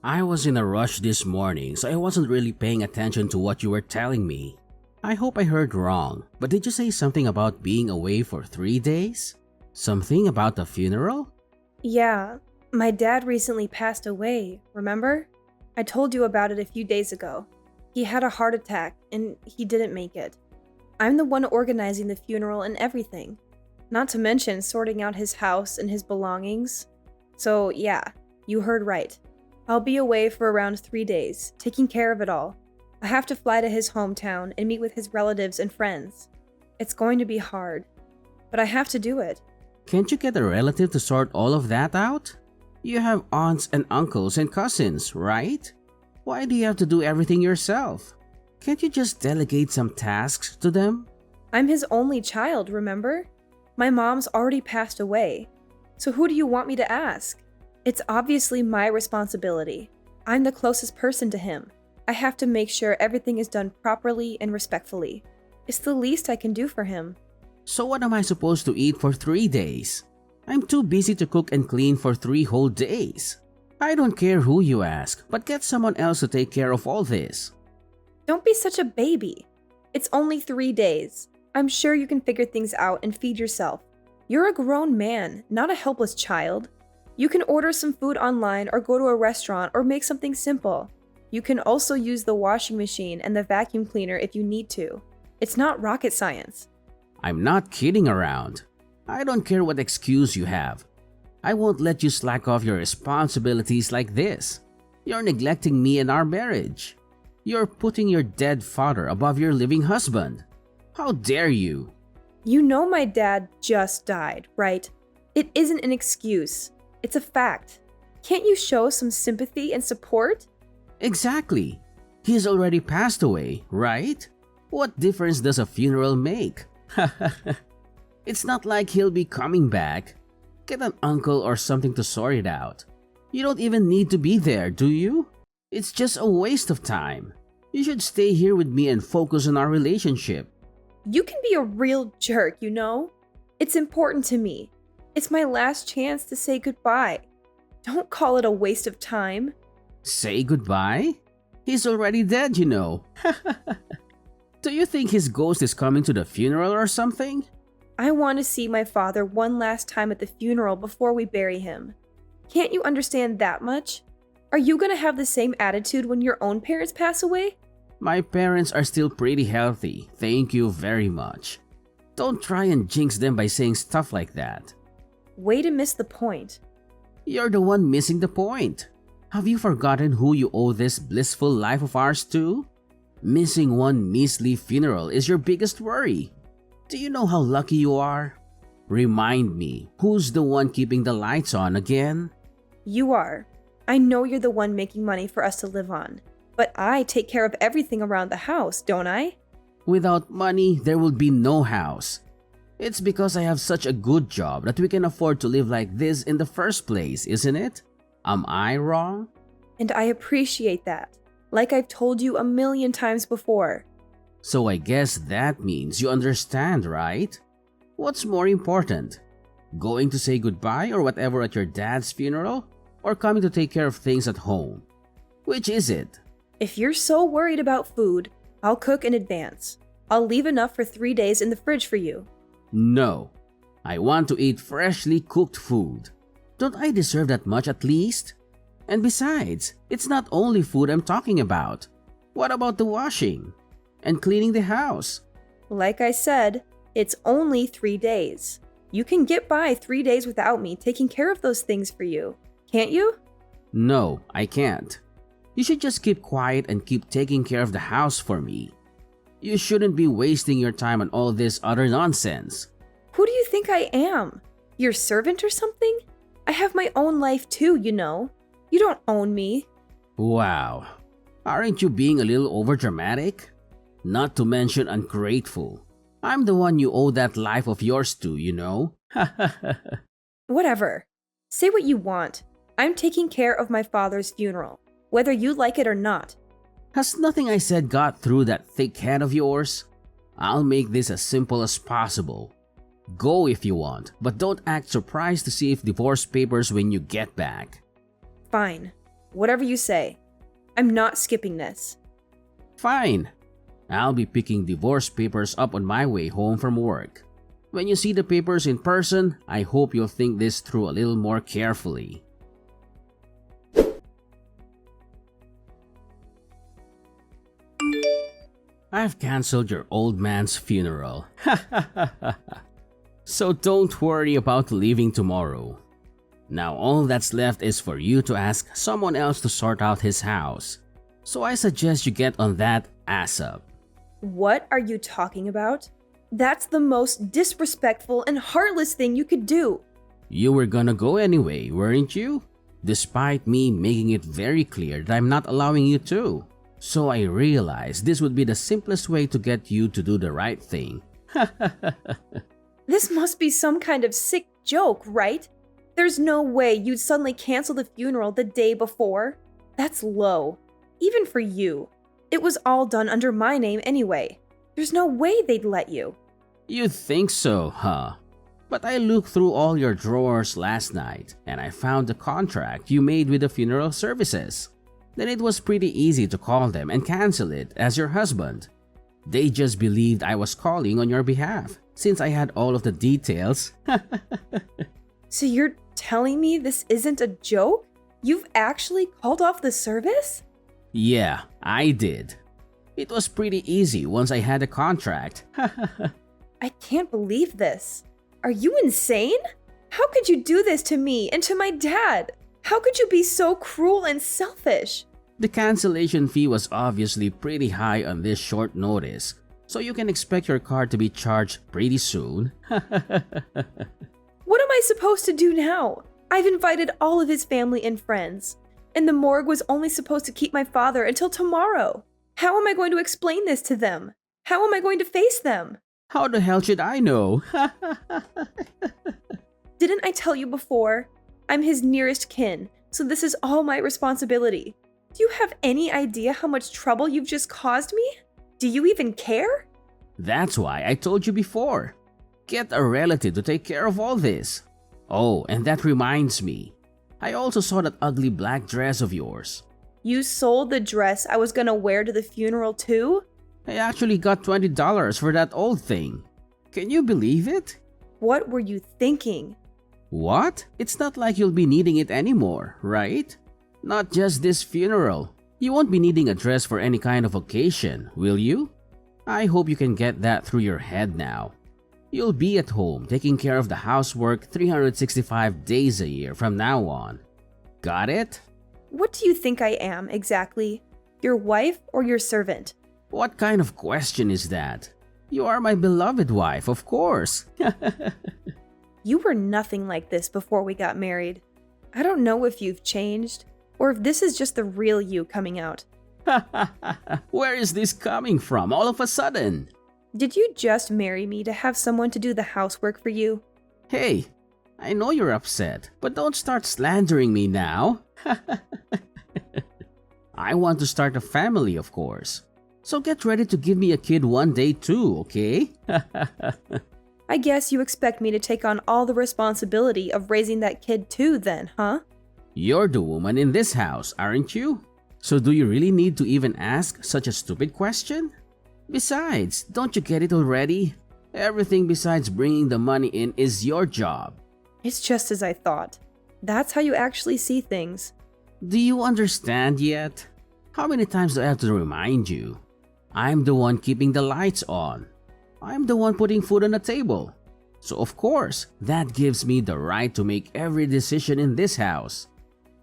I was in a rush this morning, so I wasn't really paying attention to what you were telling me. I hope I heard wrong, but did you say something about being away for 3 days? Something about the funeral? Yeah, my dad recently passed away, remember? I told you about it a few days ago. He had a heart attack and he didn't make it. I'm the one organizing the funeral and everything. Not to mention sorting out his house and his belongings. So yeah, you heard right. I'll be away for around 3 days, taking care of it all. I have to fly to his hometown and meet with his relatives and friends. It's going to be hard, but I have to do it. Can't you get a relative to sort all of that out? You have aunts and uncles and cousins, right? Why do you have to do everything yourself? Can't you just delegate some tasks to them? I'm his only child, remember? My mom's already passed away. So who do you want me to ask? It's obviously my responsibility. I'm the closest person to him. I have to make sure everything is done properly and respectfully. It's the least I can do for him. So what am I supposed to eat for 3 days? I'm too busy to cook and clean for 3 whole days. I don't care who you ask, but get someone else to take care of all this. Don't be such a baby. It's only 3 days. I'm sure you can figure things out and feed yourself. You're a grown man, not a helpless child. You can order some food online or go to a restaurant or make something simple. You can also use the washing machine and the vacuum cleaner if you need to. It's not rocket science. I'm not kidding around. I don't care what excuse you have. I won't let you slack off your responsibilities like this. You're neglecting me and our marriage. You're putting your dead father above your living husband. How dare you? You know my dad just died, right? It isn't an excuse. It's a fact. Can't you show some sympathy and support? Exactly. He's already passed away, right? What difference does a funeral make? It's not like he'll be coming back. Get an uncle or something to sort it out. You don't even need to be there, do you? It's just a waste of time. You should stay here with me and focus on our relationship. You can be a real jerk, you know? It's important to me. It's my last chance to say goodbye. Don't call it a waste of time. Say goodbye? He's already dead, you know. Do you think his ghost is coming to the funeral or something? I want to see my father one last time at the funeral before we bury him. Can't you understand that much? Are you going to have the same attitude when your own parents pass away? My parents are still pretty healthy, thank you very much. Don't try and jinx them by saying stuff like that. Way to miss the point. You're the one missing the point. Have you forgotten who you owe this blissful life of ours to? Missing one measly funeral is your biggest worry. Do you know how lucky you are? Remind me, who's the one keeping the lights on again? You are. I know you're the one making money for us to live on. But I take care of everything around the house, don't I? Without money, there will be no house. It's because I have such a good job that we can afford to live like this in the first place, isn't it? Am I wrong? And I appreciate that, like I've told you a million times before. So I guess that means you understand, right? What's more important? Going to say goodbye or whatever at your dad's funeral? Or coming to take care of things at home? Which is it? If you're so worried about food, I'll cook in advance. I'll leave enough for 3 days in the fridge for you. No. I want to eat freshly cooked food. Don't I deserve that much at least? And besides, it's not only food I'm talking about. What about the washing? And cleaning the house? Like I said, it's only 3 days. You can get by 3 days without me taking care of those things for you, can't you? No, I can't. You should just keep quiet and keep taking care of the house for me. You shouldn't be wasting your time on all this other nonsense. Who do you think I am? Your servant or something? I have my own life too, you know. You don't own me. Wow. Aren't you being a little overdramatic? Not to mention ungrateful. I'm the one you owe that life of yours to, you know? Whatever. Say what you want. I'm taking care of my father's funeral, whether you like it or not. Has nothing I said got through that thick head of yours? I'll make this as simple as possible. Go if you want, but don't act surprised to see if divorce papers when you get back. Fine. Whatever you say. I'm not skipping this. Fine. I'll be picking divorce papers up on my way home from work. When you see the papers in person, I hope you'll think this through a little more carefully. I've canceled your old man's funeral. So don't worry about leaving tomorrow. Now all that's left is for you to ask someone else to sort out his house. So I suggest you get on that ASAP. What are you talking about? That's the most disrespectful and heartless thing you could do. You were gonna go anyway, weren't you? Despite me making it very clear that I'm not allowing you to. So I realized this would be the simplest way to get you to do the right thing. This must be some kind of sick joke, right? There's no way you'd suddenly cancel the funeral the day before. That's low. Even for you. It was all done under my name anyway. There's no way they'd let you. You think so, huh? But I looked through all your drawers last night and I found the contract you made with the funeral services. Then it was pretty easy to call them and cancel it as your husband. They just believed I was calling on your behalf since I had all of the details. So you're telling me this isn't a joke? You've actually called off the service? Yeah, I did. It was pretty easy once I had a contract. I can't believe this. Are you insane? How could you do this to me and to my dad? How could you be so cruel and selfish? The cancellation fee was obviously pretty high on this short notice, so you can expect your car to be charged pretty soon. What am I supposed to do now? I've invited all of his family and friends, and the morgue was only supposed to keep my father until tomorrow. How am I going to explain this to them? How am I going to face them? How the hell should I know? Didn't I tell you before? I'm his nearest kin, so this is all my responsibility. Do you have any idea how much trouble you've just caused me? Do you even care? That's why I told you before. Get a relative to take care of all this. Oh, and that reminds me. I also saw that ugly black dress of yours. You sold the dress I was gonna wear to the funeral too? I actually got $20 for that old thing. Can you believe it? What were you thinking? What? It's not like you'll be needing it anymore, right? Not just this funeral. You won't be needing a dress for any kind of occasion, will you? I hope you can get that through your head now. You'll be at home taking care of the housework 365 days a year from now on. Got it? What do you think I am, exactly? Your wife or your servant? What kind of question is that? You are my beloved wife, of course. You were nothing like this before we got married. I don't know if you've changed, or if this is just the real you coming out. Where is this coming from all of a sudden? Did you just marry me to have someone to do the housework for you? Hey, I know you're upset, but don't start slandering me now. I want to start a family, of course. So get ready to give me a kid one day too, okay? I guess you expect me to take on all the responsibility of raising that kid too then, huh? You're the woman in this house, aren't you? So do you really need to even ask such a stupid question? Besides, don't you get it already? Everything besides bringing the money in is your job. It's just as I thought. That's how you actually see things. Do you understand yet? How many times do I have to remind you? I'm the one keeping the lights on. I'm the one putting food on the table. So of course, that gives me the right to make every decision in this house.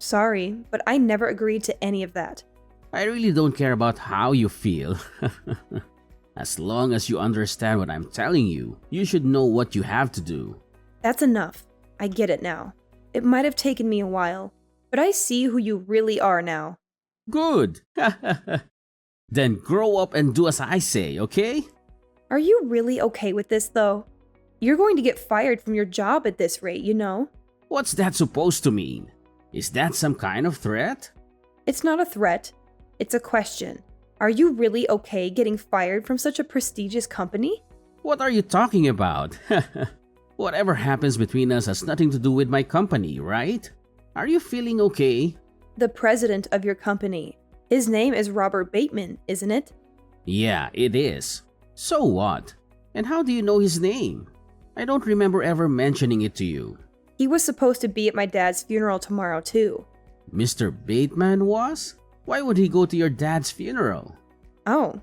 Sorry, but I never agreed to any of that. I really don't care about how you feel. As long as you understand what I'm telling you, you should know what you have to do. That's enough. I get it now. It might have taken me a while, but I see who you really are now. Good. Then grow up and do as I say, okay? Are you really okay with this, though? You're going to get fired from your job at this rate, you know? What's that supposed to mean? Is that some kind of threat? It's not a threat. It's a question. Are you really okay getting fired from such a prestigious company? What are you talking about? Whatever happens between us has nothing to do with my company, right? Are you feeling okay? The president of your company. His name is Robert Bateman, isn't it? Yeah, it is. So what? And how do you know his name? I don't remember ever mentioning it to you. He was supposed to be at my dad's funeral tomorrow, too. Mr. Bateman was? Why would he go to your dad's funeral? Oh,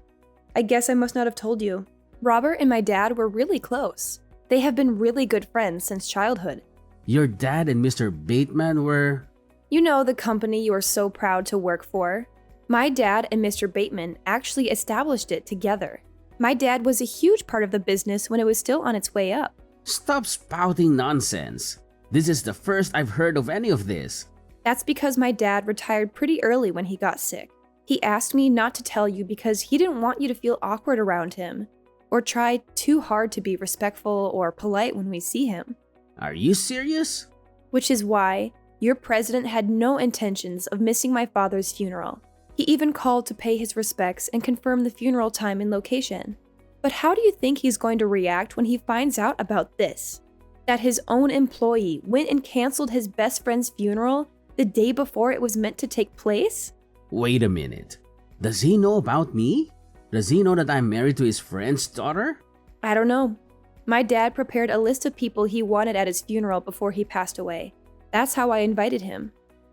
I guess I must not have told you. Robert and my dad were really close. They have been really good friends since childhood. Your dad and Mr. Bateman were… You know the company you are so proud to work for? My dad and Mr. Bateman actually established it together. My dad was a huge part of the business when it was still on its way up. Stop spouting nonsense. This is the first I've heard of any of this. That's because my dad retired pretty early when he got sick. He asked me not to tell you because he didn't want you to feel awkward around him, or try too hard to be respectful or polite when we see him. Are you serious? Which is why your president had no intentions of missing my father's funeral. He even called to pay his respects and confirm the funeral time and location. But how do you think he's going to react when he finds out about this? That his own employee went and canceled his best friend's funeral the day before it was meant to take place? Wait a minute. Does he know about me? Does he know that I'm married to his friend's daughter? I don't know. My dad prepared a list of people he wanted at his funeral before he passed away. That's how I invited him.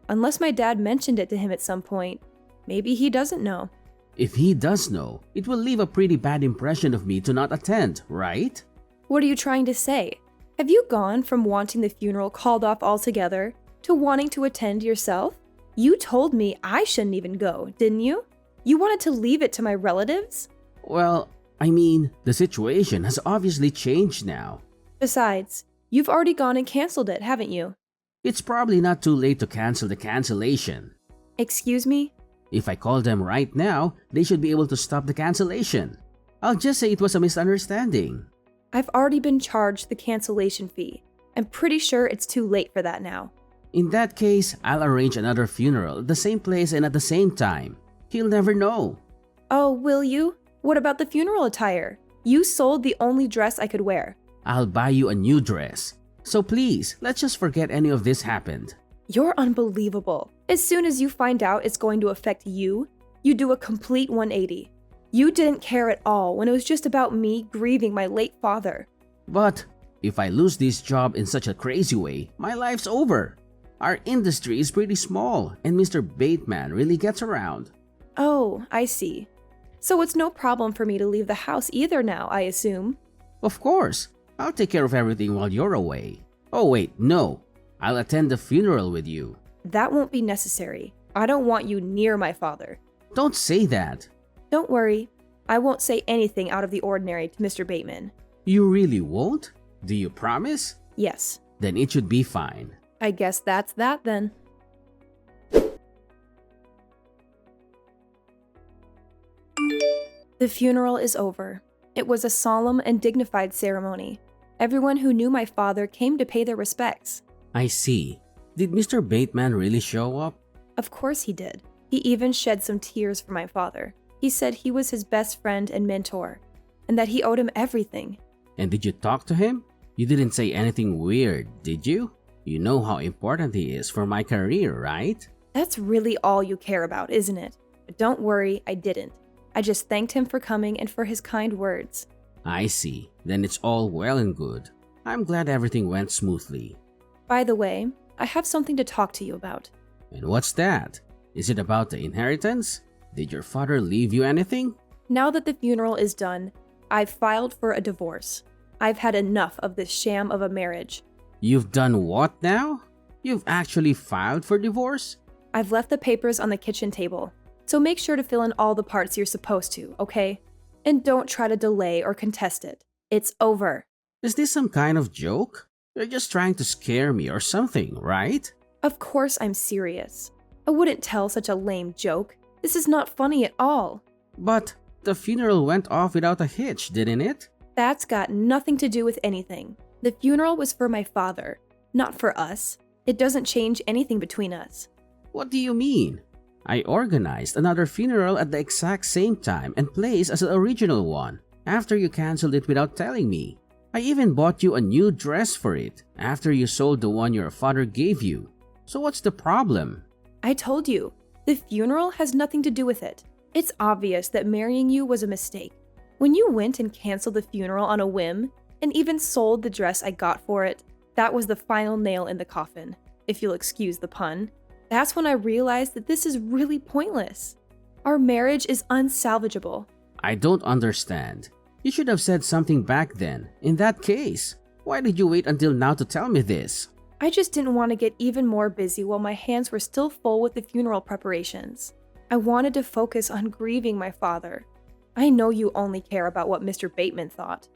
Unless my dad mentioned it to him at some point, maybe he doesn't know. If he does know, it will leave a pretty bad impression of me to not attend, right? What are you trying to say? Have you gone from wanting the funeral called off altogether to wanting to attend yourself? You told me I shouldn't even go, didn't you? You wanted to leave it to my relatives? Well, I mean, the situation has obviously changed now. Besides, you've already gone and canceled it, haven't you? It's probably not too late to cancel the cancellation. Excuse me? If I call them right now, they should be able to stop the cancellation. I'll just say it was a misunderstanding. I've already been charged the cancellation fee. I'm pretty sure it's too late for that now. In that case, I'll arrange another funeral at the same place and at the same time. He'll never know. Oh, will you? What about the funeral attire? You sold the only dress I could wear. I'll buy you a new dress. So please, let's just forget any of this happened. You're unbelievable. As soon as you find out it's going to affect you, you do a complete 180. You didn't care at all when it was just about me grieving my late father. But if I lose this job in such a crazy way, my life's over. Our industry is pretty small and Mr. Bateman really gets around. Oh, I see. So it's no problem for me to leave the house either now, I assume. Of course, I'll take care of everything while you're away. Oh wait, no. I'll attend the funeral with you. That won't be necessary. I don't want you near my father. Don't say that. Don't worry. I won't say anything out of the ordinary to Mr. Bateman. You really won't? Do you promise? Yes. Then it should be fine. I guess that's that then. The funeral is over. It was a solemn and dignified ceremony. Everyone who knew my father came to pay their respects. I see. Did Mr. Bateman really show up? Of course he did. He even shed some tears for my father. He said he was his best friend and mentor, and that he owed him everything. And did you talk to him? You didn't say anything weird, did you? You know how important he is for my career, right? That's really all you care about, isn't it? But don't worry, I didn't. I just thanked him for coming and for his kind words. I see. Then it's all well and good. I'm glad everything went smoothly. By the way, I have something to talk to you about. And what's that? Is it about the inheritance? Did your father leave you anything? Now that the funeral is done, I've filed for a divorce. I've had enough of this sham of a marriage. You've done what now? You've actually filed for divorce? I've left the papers on the kitchen table, so make sure to fill in all the parts you're supposed to, okay? And don't try to delay or contest it. It's over. Is this some kind of joke? You're just trying to scare me or something, right? Of course I'm serious. I wouldn't tell such a lame joke. This is not funny at all. But the funeral went off without a hitch, didn't it? That's got nothing to do with anything. The funeral was for my father, not for us. It doesn't change anything between us. What do you mean? I organized another funeral at the exact same time and place as the original one, after you canceled it without telling me. I even bought you a new dress for it, after you sold the one your father gave you. So what's the problem? I told you, the funeral has nothing to do with it. It's obvious that marrying you was a mistake. When you went and canceled the funeral on a whim, and even sold the dress I got for it, that was the final nail in the coffin, if you'll excuse the pun. That's when I realized that this is really pointless. Our marriage is unsalvageable. I don't understand. You should have said something back then. In that case, why did you wait until now to tell me this? I just didn't want to get even more busy while my hands were still full with the funeral preparations. I wanted to focus on grieving my father. I know you only care about what Mr. Bateman thought,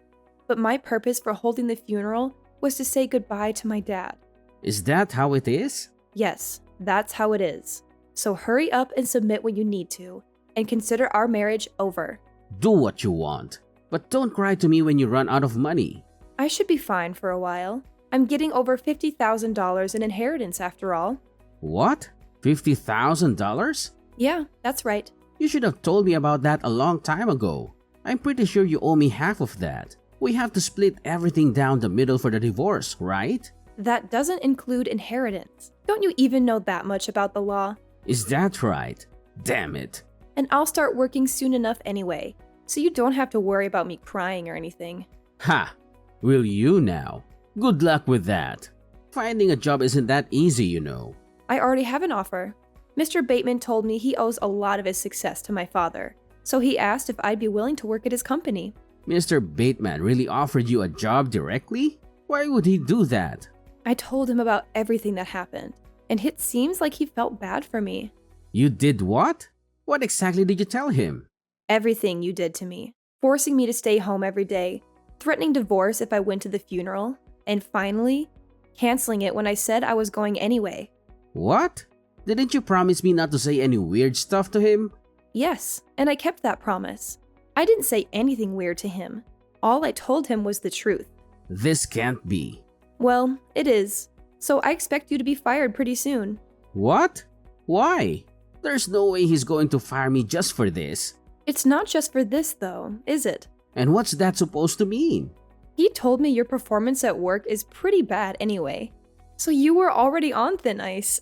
but my purpose for holding the funeral was to say goodbye to my dad. Is that how it is? Yes, that's how it is. So hurry up and submit when you need to, and consider our marriage over. Do what you want, but don't cry to me when you run out of money. I should be fine for a while. I'm getting over $50,000 in inheritance after all. What? $50,000? Yeah, that's right. You should have told me about that a long time ago. I'm pretty sure you owe me half of that. We have to split everything down the middle for the divorce, right? That doesn't include inheritance. Don't you even know that much about the law? Is that right? Damn it. And I'll start working soon enough anyway, so you don't have to worry about me crying or anything. Ha! Will you now? Good luck with that. Finding a job isn't that easy, you know. I already have an offer. Mr. Bateman told me he owes a lot of his success to my father, so he asked if I'd be willing to work at his company. Mr. Bateman really offered you a job directly? Why would he do that? I told him about everything that happened, and it seems like he felt bad for me. You did what? What exactly did you tell him? Everything you did to me, forcing me to stay home every day, threatening divorce if I went to the funeral, and finally, canceling it when I said I was going anyway. What? Didn't you promise me not to say any weird stuff to him? Yes, and I kept that promise. I didn't say anything weird to him. All I told him was the truth. This can't be. Well, it is. So I expect you to be fired pretty soon. What? Why? There's no way he's going to fire me just for this. It's not just for this though, is it? And what's that supposed to mean? He told me your performance at work is pretty bad anyway. So you were already on thin ice.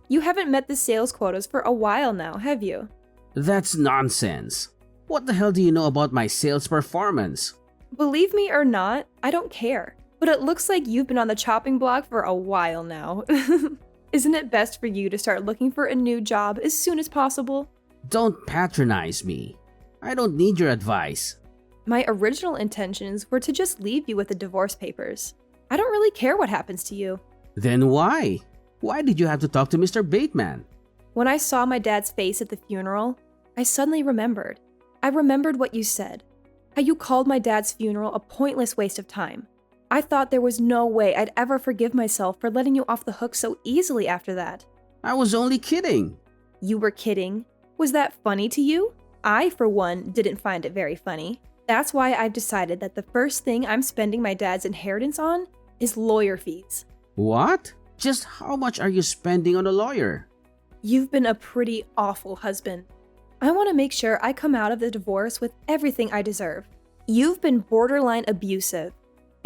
You haven't met the sales quotas for a while now, have you? That's nonsense. What the hell do you know about my sales performance? Believe me or not, I don't care. But it looks like you've been on the chopping block for a while now. Isn't it best for you to start looking for a new job as soon as possible? Don't patronize me. I don't need your advice. My original intentions were to just leave you with the divorce papers. I don't really care what happens to you. Then why? Why did you have to talk to Mr. Bateman? When I saw my dad's face at the funeral, I suddenly remembered. I remembered what you said. How you called my dad's funeral a pointless waste of time. I thought there was no way I'd ever forgive myself for letting you off the hook so easily after that. I was only kidding. You were kidding? Was that funny to you? I, for one, didn't find it very funny. That's why I've decided that the first thing I'm spending my dad's inheritance on is lawyer fees. What? Just how much are you spending on a lawyer? You've been a pretty awful husband. I want to make sure I come out of the divorce with everything I deserve. You've been borderline abusive,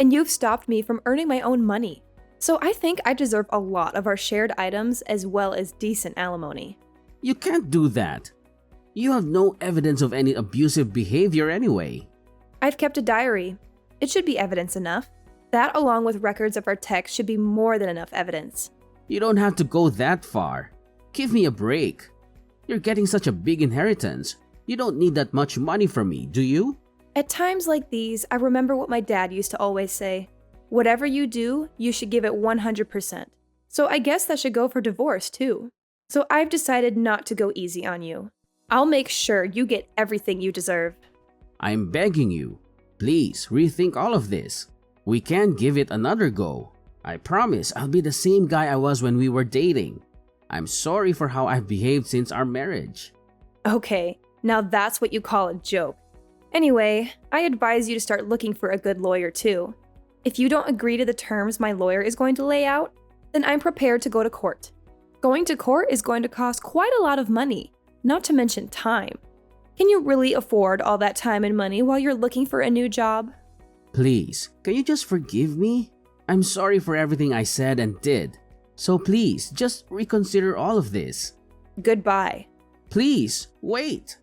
and you've stopped me from earning my own money. So I think I deserve a lot of our shared items as well as decent alimony. You can't do that. You have no evidence of any abusive behavior anyway. I've kept a diary. It should be evidence enough. That, along with records of our texts, should be more than enough evidence. You don't have to go that far. Give me a break. You're getting such a big inheritance. You don't need that much money from me, do you? At times like these, I remember what my dad used to always say. Whatever you do, you should give it 100%. So I guess that should go for divorce too. So I've decided not to go easy on you. I'll make sure you get everything you deserve. I'm begging you. Please rethink all of this. We can give it another go. I promise I'll be the same guy I was when we were dating. I'm sorry for how I've behaved since our marriage. Okay, now that's what you call a joke. Anyway, I advise you to start looking for a good lawyer too. If you don't agree to the terms my lawyer is going to lay out, then I'm prepared to go to court. Going to court is going to cost quite a lot of money, not to mention time. Can you really afford all that time and money while you're looking for a new job? Please, can you just forgive me? I'm sorry for everything I said and did. So please, just reconsider all of this. Goodbye. Please, wait.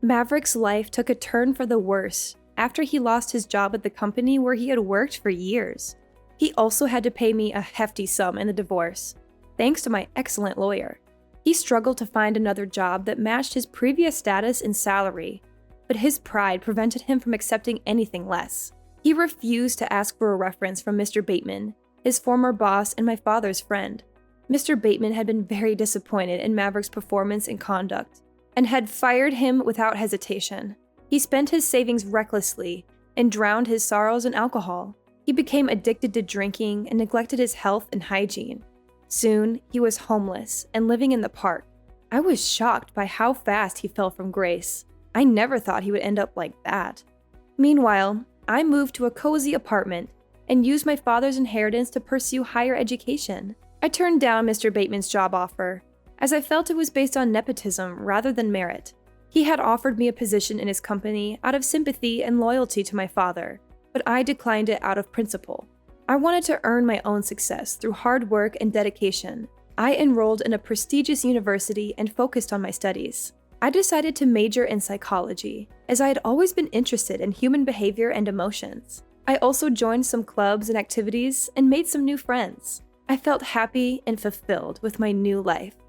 Maverick's life took a turn for the worse after he lost his job at the company where he had worked for years. He also had to pay me a hefty sum in the divorce, thanks to my excellent lawyer. He struggled to find another job that matched his previous status and salary, but his pride prevented him from accepting anything less. He refused to ask for a reference from Mr. Bateman, his former boss and my father's friend. Mr. Bateman had been very disappointed in Maverick's performance and conduct, and had fired him without hesitation. He spent his savings recklessly and drowned his sorrows in alcohol. He became addicted to drinking and neglected his health and hygiene. Soon, he was homeless and living in the park. I was shocked by how fast he fell from grace. I never thought he would end up like that. Meanwhile, I moved to a cozy apartment and used my father's inheritance to pursue higher education. I turned down Mr. Bateman's job offer, as I felt it was based on nepotism rather than merit. He had offered me a position in his company out of sympathy and loyalty to my father, but I declined it out of principle. I wanted to earn my own success through hard work and dedication. I enrolled in a prestigious university and focused on my studies. I decided to major in psychology, as I had always been interested in human behavior and emotions. I also joined some clubs and activities and made some new friends. I felt happy and fulfilled with my new life.